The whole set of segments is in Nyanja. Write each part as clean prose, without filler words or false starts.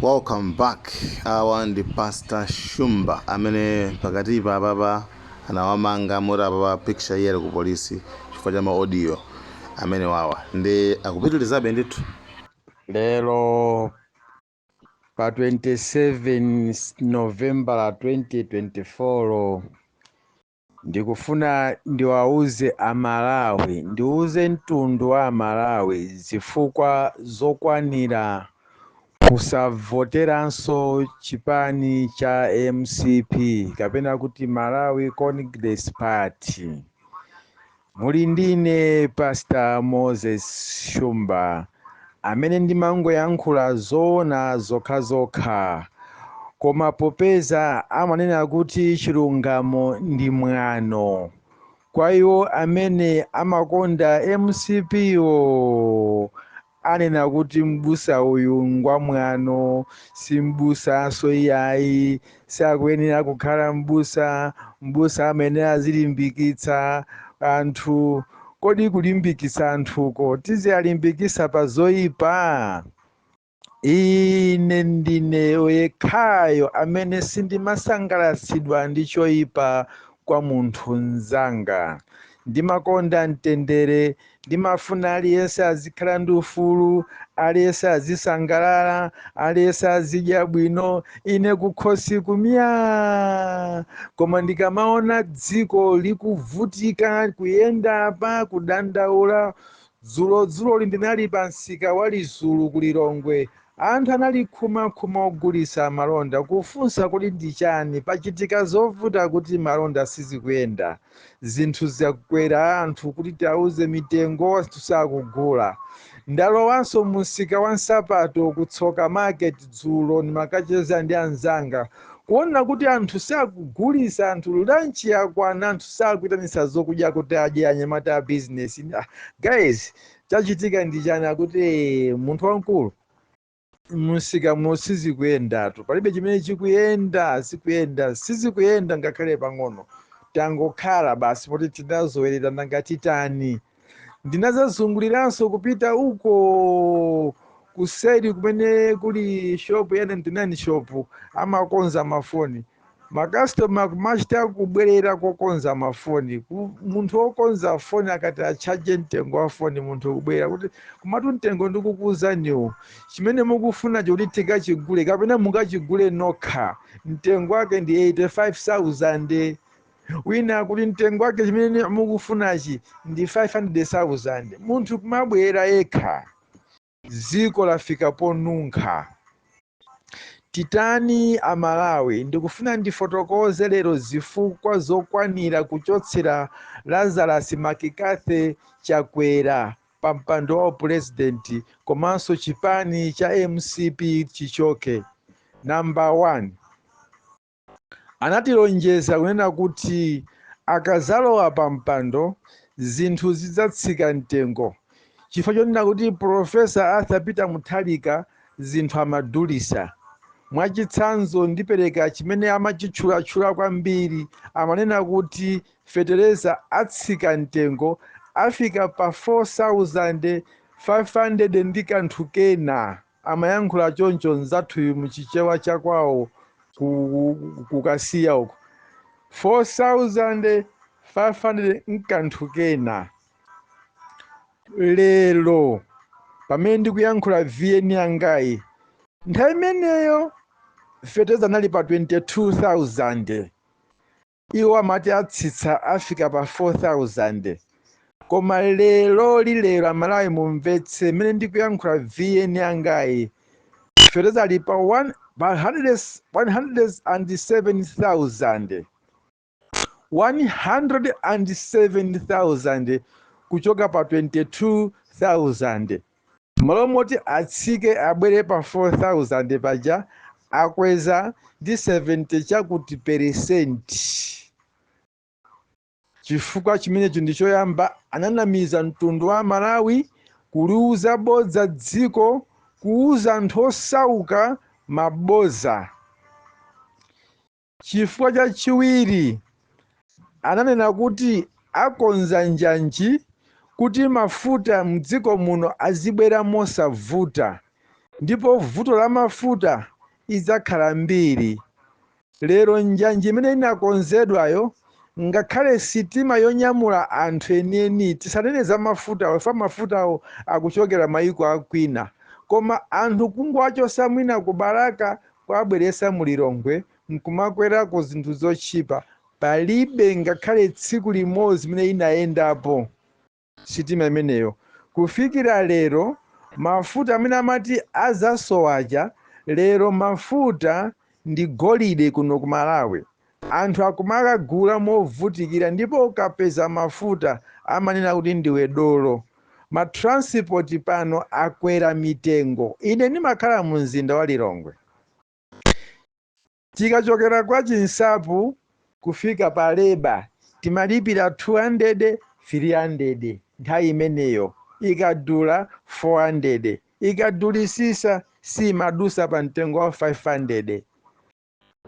Welcome back. Awa ndi Pastor Shumba amene pakati pa baba anawamanga mura baba picture yere ku polisi chifukwa cha audio amene wawa ndi akupitirizabe ndithu. Lero pa 27 November 2024 ndikufuna ndiwauze Amalawi, ndiuze mtundu wa Amalawi zifukwa zokwanira kusavoteranso chipani cha MCP kapena kuti Malawi Congress Party. Muli ndine Pastor Moses Shumba amene ndimangoyankhula zoona zokhazokha, koma popeza amanena kuti chilungamo ndi mwano. Kwa iwo amene amakonda MCP anena kuti mbusa uyu ngwa mwano, si mbusanso iyayi, sakuyenera kukhala mbusa amene azilimbikitsa anthu. Kodi kulimbikitsa anthuko tiziyalimbikitsa pa zoyipa? Ine ndine yekhayo amene sindimasangalatsidwa ndi choyipa kwa munthu mnzanga. Ndimakonda mtendere, ndimafuna aliyense azikhala ndi ufulu, aliyense azisangalala, aliyense azidya bwino, ine kukhosi kumya. Koma ndikamaona dziko likuvutika kuyenda apa kudandaula, dzulo ndinali pa msika wa Lizulu ku Lilongwe, anthu anali khuma ogulitsa malonda kufunsa kuti ndi chani, pachitika zovuta kuti malonda sizikuyenda, zinthu zakwera, anthu kuti tiauze mitengo tisakugula. Ndalowanso msika wa nsapato kutsoka market dzulo ndimakacheza ndi anzanga kuona kuti anthu sakugulitsa, anthu lunchi yakwana, anthu sakuitanitsa zokudya kuti adye anyamata a business. Guys, chachitika ndi chani? Akuti munthu wankulu msika sizikuyendatu, palibe chimene chikuyenda, sizikuyenda ngakhale pang'ono. Tangokhala basi poti tinazowerera nangati tani. Ndinazazunguliranso kupita uko kuseri kumene kuli shop ya 99 shop amakonza mafoni. Makastoma kumachita kubwerera kokonza mafoni. Munthu wokonza foni akati achaje mtengo wa foni, munthu kubwera kuti kumatu mtengo ndikukuuzaniwo, chimene mukufuna choti tikachigule kapena mungachigule nokha, mtengo wake ndi 85,000. Wina kuti mtengo wake chimene mukufunachi ndi 500,000. Munthu kumabwera yekha. Dziko lafika ponunkha. Titani Amalawi, ndikufuna ndifotokoze lero zifukwa zokwanira kuchotsera Lazarus Makikathe Chakwera pa mpando wa president komanso chipani cha MCP chichoke. Number 1, anatilonjeza kunena kuti akazalowa pa mpando zinthu zidzatsika mtengo. Chifukwa chonena kuti Professor Arthur Peter Mutharika zinthu amadulitsa. Mwachitsanzo ndipereka chimene amachitchula kwambiri, amanena kuti fetereza atsika mtengo afika pa 4,500 ndi kanthu kena. Amayankhula choncho nzathuyu muchichewa chakwawo kukasiya uko, 4,500 nkanthu kena. Lero pamene ndikuyankhula VN yangayi, nthawi imeneyo fetereza anali pa 22,000. Iwo amati atsitsa afika pa 4,000. Koma lero Amalawi mumvetse mmene ndikuyankhula VN yangayi, fetereza ali pa 107,000. 107,000 kuchoka pa 22,000. Malo moti atsike abwere pa 4,000 paja akweza ndi 70 chakuti percent. Chifukwa chimenecho ndichoyamba ananamiza mtundu wa Malawi, kuliuza bodza dziko, kuuza anthu osauka maboza. Chifukwa chachiwiri ananena kuti akonza njanji kuti mafuta mdziko muno azibwera mosavuta. ndipo vuto la mafuta idzakhala mbiri. Lero njanji imene inakonzedwayo ngakhale sitima yonyamula anthu enieni tisanene za mafutawo fa mafutawo akuchokera mayiko akwina, koma anthu kungowachosa mwina ku Baraka kwabweresa mu Lilongwe nkumakwerako zinthu zochipa. Palibe ngakhale tsiku limodzi imene inayendapo sitima imeneyo. Kufikira lero mafuta amene amati azasowaja, lero mafuta ndi golide kuno ku Malawi. Anthu akumakagula movutikira, ndipo ukapeza mafuta amanena kuti ndiwe dolo. Matransport pano akwera mitengo. Ine ndimakhala mu mzinda wa Lilongwe. Tikachokera kwa Chinsapu kufika pa Leba timalipira 200, 300 nthawi imeneyo, ikadula 400, ikadulisisa simadusa pa mtengo wa 500.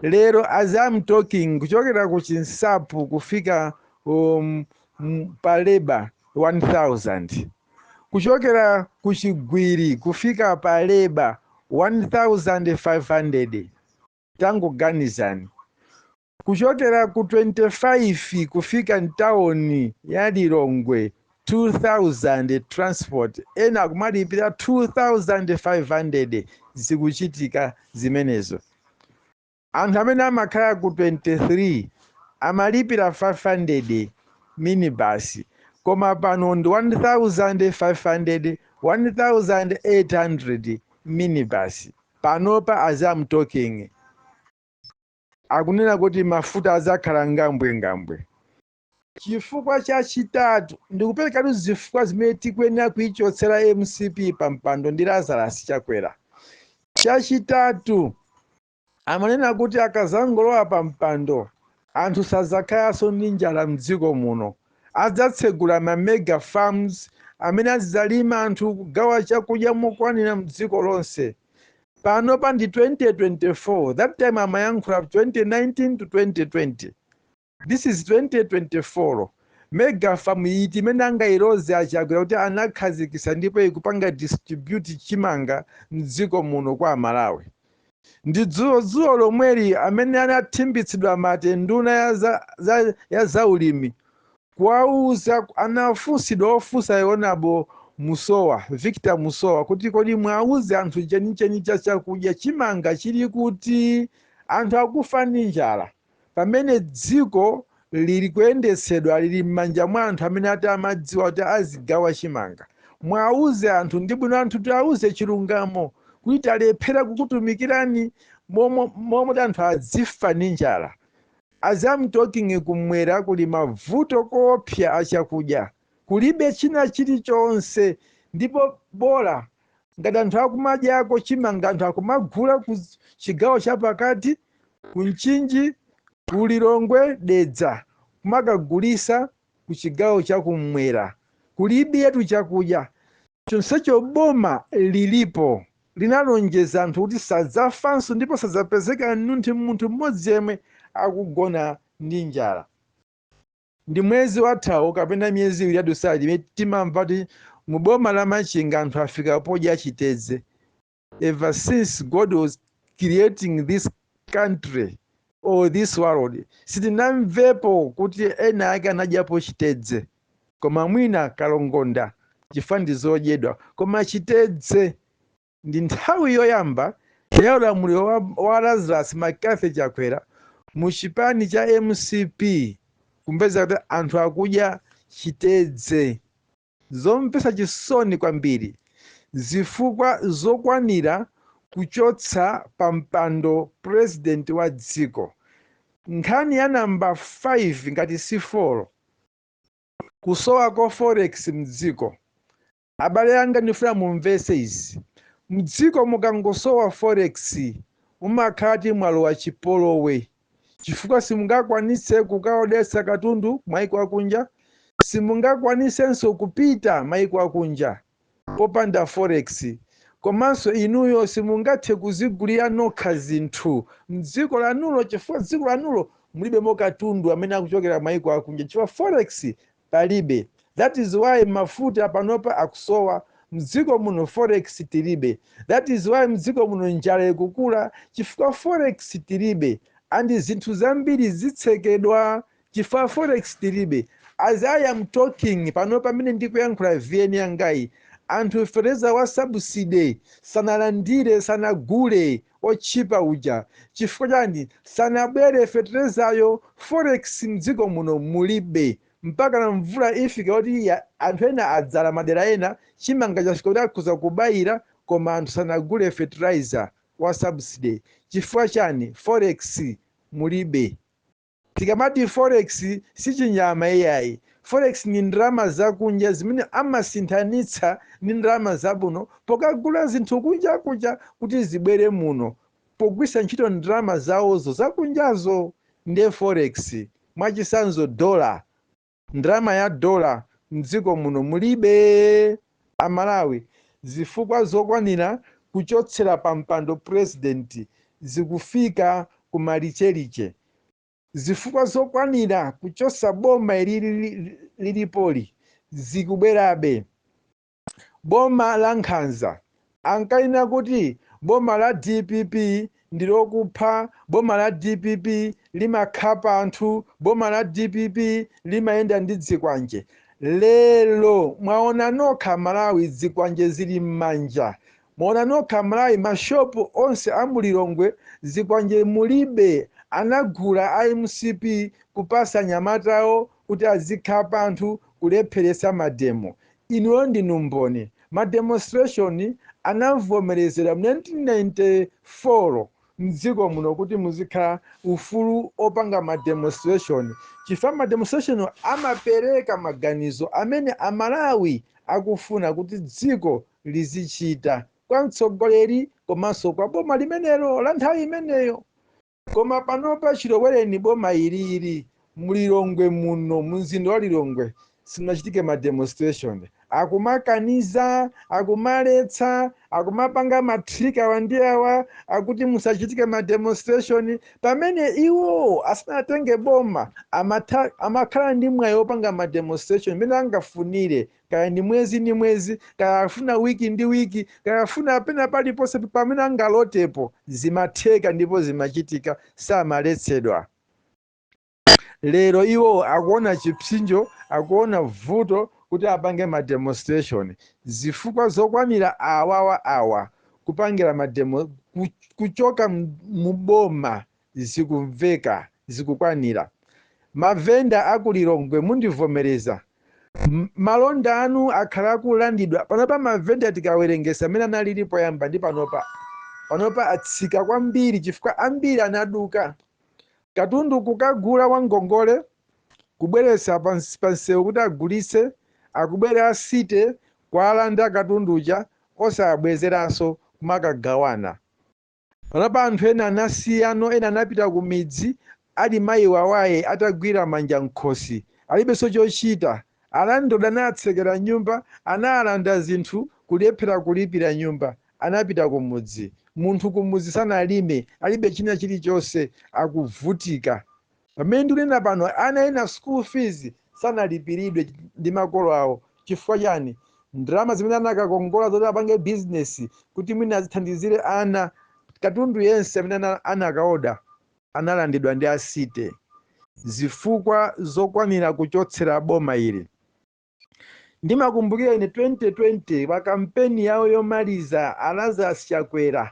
Lero as I'm talking, kuchokera ku Chinsapu kufika pa Leba 1000, kuchokera ku Chigwiri kufika pa Leba 1500. Tangoganizani. Kuchokera ku 25 kufika ntawoni ya Lilongwe 2000 transport, ena akumalipira 2500. Zikuchitika zimenezo. Anthu amene amakhala ku 23 amalipira 500 minibus, koma pano ndi 1500, 1800 minibus. Panopa as I'm talking, akunena kuti mafuta azakhala ngambwe. Chifukwa chachitatu ndikupereka zifukwa zimene tikuyenera kuichotsera MCP pa mpando ndi Lazarus Chakwera. Chachitatu, amanena kuti akazangolowa pa mpando anthu sazakhalanso ndi njala mdziko muno. Adzatsegula ma mega farms amene azizalima anthu kugawa chakudya mokwanira mdziko lonse. Pano pa ndi 2024, that time amayankhula 2019 to 2020. This is 2024. Mega farm iti imene angairoze Achakwera kuti anakhazikisa ndipo ikupanga distribute chimanga mdziko muno kwa Malawi. Ndi dzulo lomweli amene anathimbitsidwa mate nduna ya zaulimi kuwauza anafunsidwa ofunsa Yonabo Musowa, Victor Musowa, kuti kodi mwauze anthu chenicheni cha chakudya chimanga chili kuti anthu akufa ndi njala pamene dziko lili kuyendesedwa lili m'manja mwa anthu amene ati amadziwa kuti azigawa chimanga. Mwauze anthu ndi bwino anthu tiauze chilungamo kuti talephera kukutumikirani momwe anthu azifa ndi njala. As I'm talking, kumwera kuli mavuto koopsa achakudya, kulibe china chilichonse, ndipo bora ngati anthu akumadyako chimanga anthu akumagula ku chigawo chapakati, ku Mchinji, ku Lilongwe, Dedza, kumakagulisa ku chigawo chakumwera. Kulibe yetu chakudya chonsecho. Boma lilipo linalonjeza anthu kuti sadzafanso ndipo sadzapezeka munthu mmodzi yemwe akugona ndi njala. Ndi mwezi wathawu kapena miyezi iwiri yadutsayi imene timamva kuti mu boma la Machinga anthu afika podya chitedze. Ever since God was creating this country or this world, sitinamvepo kuti ena ake anadyapo chitedze, koma mwina kalongonda chifukwa ndi zodyedwa, koma chitedze ndi nthawi yoyamba ya ulamuliro wa Lazarus Makafe Chakwera mu chipani cha MCP kumpeza kuti anthu akudya chitedze. Zomvetsa chisoni kwambiri, zifukwa zokwanira kuchotsa pa mpando president wa dziko. Nkhani ya namba 5 ngati C4, kusowa kwa forex mdziko. Abale anga ndifuna mumvese izi. Mdziko mukangosowa forex umakhati mwalowa chipolowe, chifukwa simungakwanise kukaodesa katundu maiko akunja, simungakwanisenso kupita maiko akunja popanda forex, komanso inuyo simungathe kuzigulira nokha zinthu mdziko lanulo, chifukwa dziko lanulo mulibe mokatundu amene akuchokera maiko akunja, chifukwa forex palibe. That is why mafuta panopa akusowa, mdziko muno forex tilibe. That is why mdziko muno njala ikukula chifukwa forex tilibe, andi zinthu zambiri zitsekedwa chifukwa forex tilibe. As I am talking pano pamene ndikuyankhula vn yangayi, anthu fertilizer wa subsidy sanalandire, sanagule ochipa uja. Chifukwa chani? Sanabwere fertilizer forex mdziko muno mulibe mpaka na mvula ifika kuti anthu ena adzala madera ena chimanga chafika kuti akhuza kubayira, koma anthu sanagule fertilizer wa subsidy. Chifukwa chani? Forex mulibe. Tikamati forex si chinyama iyayi. Forex ni ndalama zakunja zimene amasinthanitsa ndi ndalama zabuno pokagula zinthu kunja kuti zibwere muno pogwisa ntchito ndalama zawozo zakunjazo. Ndiye forex mwachisanzo dola, ndalama ya dola mdziko muno mulibe. Amalawi zifukwa zokwanira kuchotsera pa mpando president zikufika kumalicheliche, zifukwa zokwanira kuchosa boma lilipoli zikubwerabe. Boma la Nkhanza ankaina kuti boma la DPP ndilokupha, boma la DPP limakhapa anthu, boma la DPP limayenda ndi dzikwanje. Lelo mwaona nokha Malawi dzikwanje zili m'manja, mwaona nokha Malawi mashopu onse amulilongwe dzikwanje mulibe. Anagula IMCP kupasa nyamatawo kuti azikhapa anthu kulepheresa mademo. Inuyo ndinu mboni. Mademonstration anavomerezera mu 1994 mdziko muno kuti muzikhala ufulu opanga mademonstration. Chifukwa mademonstration amapereka maganizo amene Amalawi akufuna kuti dziko lizichita kwa mtsogoleri komanso kwa boma limenelo la nthawi imeneyo. Koma panopa Chilowereni boma ilili mulilongwe muno, mumzinda wa Lilongwe sinachitike mademonstration. Akumakaniza, akumaletsa, akumapanga matrika awandiawa akuti musachitike mademonstration, pamene iwo asanatenge boma amakhala ndi mwayi opanga mademonstration mene angafunire, kaya ndi mwezi ndi mwezi, kaya afuna wiki ndi wiki, kaya afuna apena paliponse pamene angalotepo, zimatheka ndipo zimachitika, samaletsedwa. Lero iwo akuona chipsinjo, akuona vuto kuti apange mademonstration. Zifukwa zokwanira awa kupangira kuchoka muboma zikumveka, zikukwanira. Mavenda akulilongwe mundivomereza, malonda anu akhala kulandidwa panopa. Mavenda tikawerengesa amene analilipo yamba ndi panopa atsika kwambiri chifukwa ambiri anaduka. Katundu kukagula wa ngongole kubweresa pansewu kuti agulise, akubwera asite kwa alanda katunduja osabwezeranso kumakagawana. Panopa anthu ena anasiyano, ena anapita ku midzi ali mayi wawaye atagwira manja nkhosi, alibenso chochita. Alandoda anatsekera nyumba, analanda zinthu kulephera kulipira nyumba, anapita ku mudzi. Munthu ku mudzi sanalime, alibe china chilichonse, akuvutika. Pamene ndikunena pano ana ena school fees sanalipiridwe ndi makolo awo. Chifukwa chani? Ndalama zimene anakakongola zoti apange business kuti mwina azithandizire ana, katundu yense amene anakaoda analandidwa ndi asite. Zifukwa zokwanira kuchotsera boma ili. Ndimakumbukira ine 2020 pa kampeni yawo yomaliza Lazarus Chakwera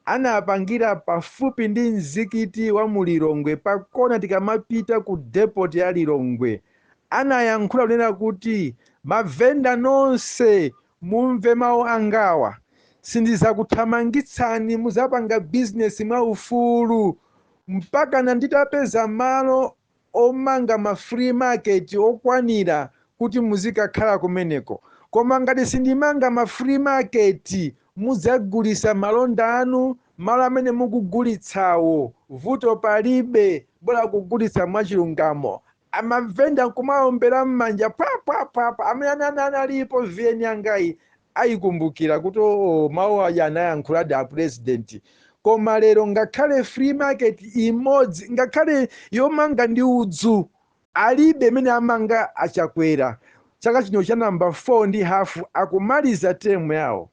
anapangira pafupi ndi mzikiti wa Mulilongwe pakona tikamapita ku depot ya Lilongwe. Anayankhula kunena kuti mavenda nonse mumve mawu angawa, sindizakuthamangitsani muzapanga business mwa ufulu mpaka nditapeza malo omanga ma free market okwanira kuti muzikakhala kumeneko. Koma ngati sindimanga ma free market muzagulisa malonda anu, malo amene mukugulitsawo vuto palibe, bora kugulitsa mwachilungamo. Amavenda nkumaombera m'manja pa amene analipo vn yangayi ayikumbukira kuti mawu aja anayankhuladi a president. Koma lero ngakhale free market imodzi, ngakhale yomanga ndi udzu alibe mene amanga Achakwera. chaka chino cha namba 4 ndi hafu akumaliza term yawo.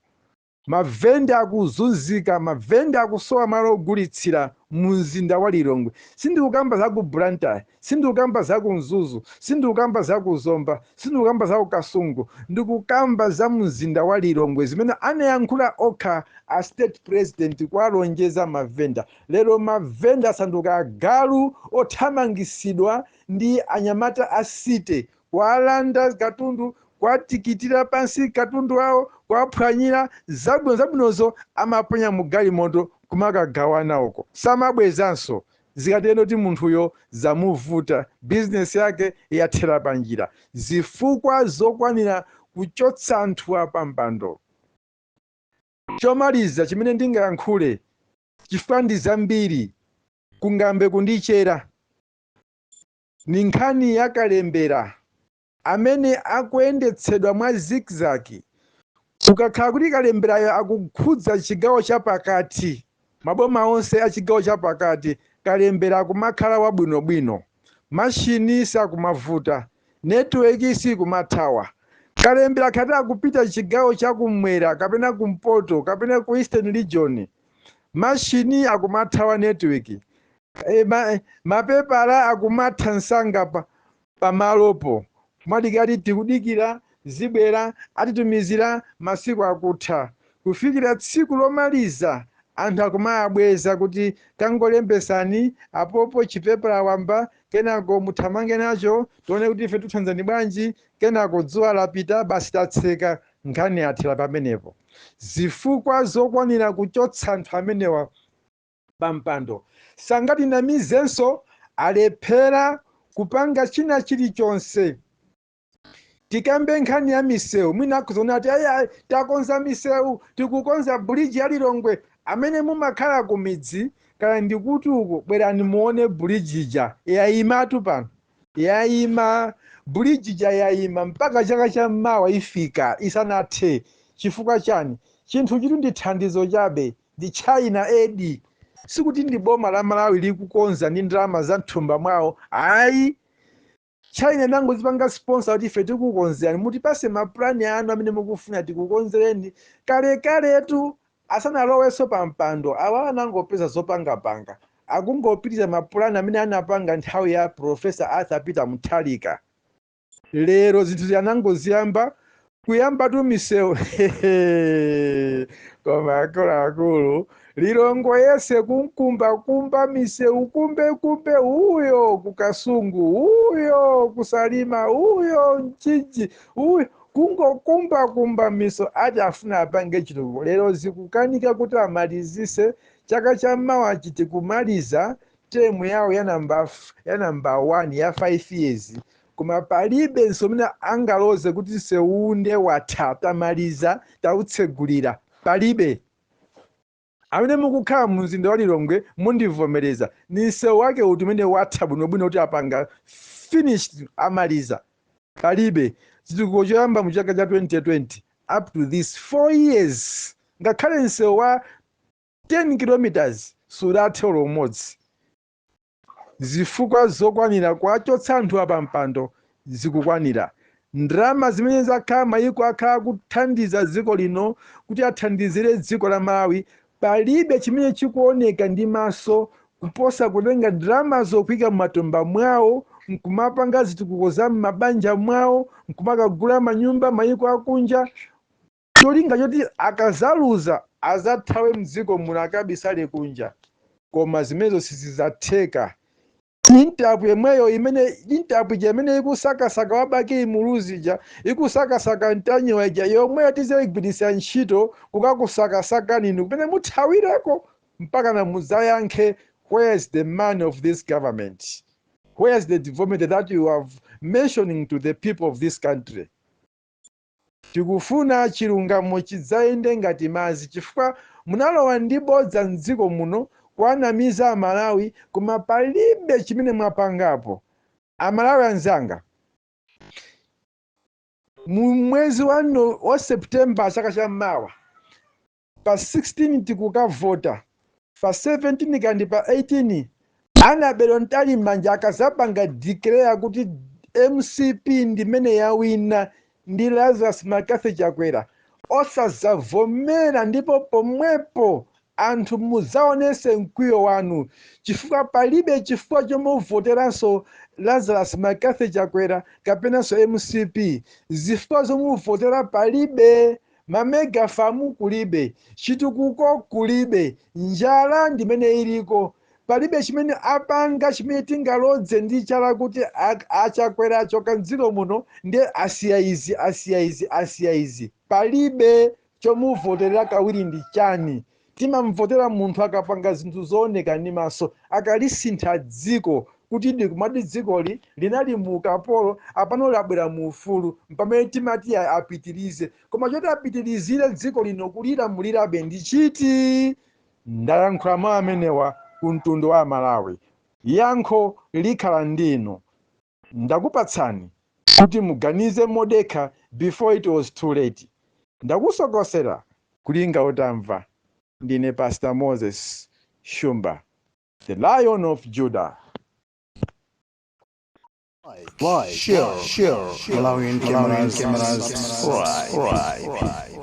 Mavenda akuzunzika, mavenda akusowa malo ogulitsira mu mzinda wa Lilongwe. Sindikukamba za ku Blantyre, sindikukamba za ku Mzuzu, sindikukamba za ku Zomba, sindikukamba za ku Kasungu, ndikukamba za mzinda wa Lilongwe zimene anayankhula okha a state president kwalonjeza mavenda. Lero mavenda asanduka agalu othamangisidwa ndi anyamata a city kwalanda katundu, kwatikitira pansi katundu wawo, kwaphwanyira zabwinozo amaponya mu galimoto kumakagawana uko. Samabwezanso zikatero kuti munthuyo zamuvuta, bizinesi yake yathera panjira, zifukwa zokwanira kuchotsa anthu apampando. Chomaliza chimene ndingayankhule chifukwa ndi zambiri kungambe kundichera, ni nkhani ya Kalembera amene akuyendetsedwa mwa zigzag. Ukakhala kuti Kalemberayo akukhudza chigawo chapakati, maboma onse a chigawo chapakati, Kalembera akumakhala wabwinobwino, mashini sakumavuta, netiweki sikumathawa. Kalembera khati akupita chigawo chakumwera kapena kumpoto kapena ku Eastern Region, mashini akumathawa netiweki, mapepala akumatha nsanga pamalopo. Madikati tikudikira zibwera atitumizira masiku akutha, kufikira tsiku lomaliza anthu akumayabweza kuti tangolembesani apopo chipepala wamba, kenako muthamange nacho tione kuti ife tuthanzani bwanji, kenako dzuwa lapita basi tatseka, nkhani yathera pamenepo. Zifukwa zokwanira kuchotsa anthu amenewa pampando. Sangati namizenso alephera kupanga china chilichonse. Tikambe nkhani ya misewu, mwina akuzona ati aya takonza misewu, tikukonza bridge ya Lilongwe. Amene mumakhala ku midzi kaya ndikuti uko bwerani muone bridge ija yayimatu pano, yayima bridge ija yayima mpaka chaka cha mawa ifika isanathe. Chifukwa chani? Chinthu chiti ndi thandizo chabe, ndi China aid, sikuti ndi boma la Malawi likukonza ndi ndalama za mthumba mwawo. Ayi, China nango zipanga sponsor kuti ife tikukonzerani, mutipase maplani anu amene mukufuna tikukonzereni. Kaletu asanaloweso pampando awa anangopeza zopangapanga, akungopitiriza maplani amene anapanga nthawi ya Professor Arthur Peter Mutharika. Lero zinthu ziyanangoziyamba kuyamba tu misewu koma akuluakulu Lilongwe yese kumba misewu kumbe uyo kukasungu, uyo kusalima, uyo Mchinji, uyo kumba miso ati afuna apange chitukuko. Lero zikukanika kuti amalizise chaka cha mawa chiti kumaliza term yawo ya number 1 ya 5 years. Koma palibe nsomena angaloze kuti seunde watha tamaliza tautsegulira, palibe. Amene mukukhala mu mzinda wa Lilongwe mundivomereza, ni msewu wake uti umene watha bwinobwino kuti apanga finished amaliza, palibe. Chitukuko choyamba mu chaka cha 2020 up to this 4 years ngakhale msewu wa 10 kilometers sudathe umodzi. Zifukwa zokwanira kwachotsa anthu apampando zikukwanira. Ndalama zimene zakhala mayiko akhala kuthandiza dziko lino kuti athandizire dziko la Malawi, palibe chimene chikuoneka ndi maso kuposa kutenga ndalama zokuyika m'matumba mwawo, nkumapanga zitukuko za m'mabanja mwawo, nkumakagula manyumba mayiko akunja, cholinga choti akazaluza azathawe mdziko muno akabisale kunja. Koma zimenezo sizizatheka. Intapu yemweyo imene ikusakasaka wabaki imuluzija, ikusakasaka ntanyo eja yomweyo tizayigwiritsa ntchito kukakusakasaka ninu kumene muthawireko mpaka na muzayankhe, where is the money of this government? Where is the development that you have mentioning to the people of this country? Tikufuna chilungamo chidzayende ngati madzi, chifukwa munalowa ndi bodza mdziko muno kwanamiza Amalawi, koma palibe chimene mwapangapo. Amalawi anzanga, mu mwezi wa September chaka cha mawa pa 16 tikukavota, pa 17 kandi pa 18 anabelo ntali manja akazapanga declare kuti MCP ndimene yawina ndi Lazarus Makathi Chakwera, osazavomera ndipo pomwepo anthu muzaonese mkwiyo wanu, chifukwa palibe chifukwa chomuvoteranso Lazarus Makathi Chakwera kapenanso MCP. Zifukwa zomuvotera palibe, mamegafamu kulibe, chitukuko kulibe, njala ndimene iliko, palibe chimene apanga chimene tingalodze ndi chala kuti Achakwera achoka mdziko muno ndi asiya izi. Palibe chomuvoterera kawiri ndi chani. Timamvotera munthu akapanga zinthu zooneka ndi maso, akalisintha dziko kuti ndikumati dzikoli linali mu ukapolo, apano labwera mu ufulu, pamene timati apitirize. Koma choti apitirizire dziko lino kulilamulirabe ndi chiti? Ndayankhula mawu amenewa ku mtundu wa Malawi. Yankho likhala ndinu. Ndakupatsani kuti muganize modekha before it was too late. Ndakusokosera kulinga utamva. Ndine Pastor Moses Shumba, the Lion of Judah. Like, share, Malawian Cameras, right.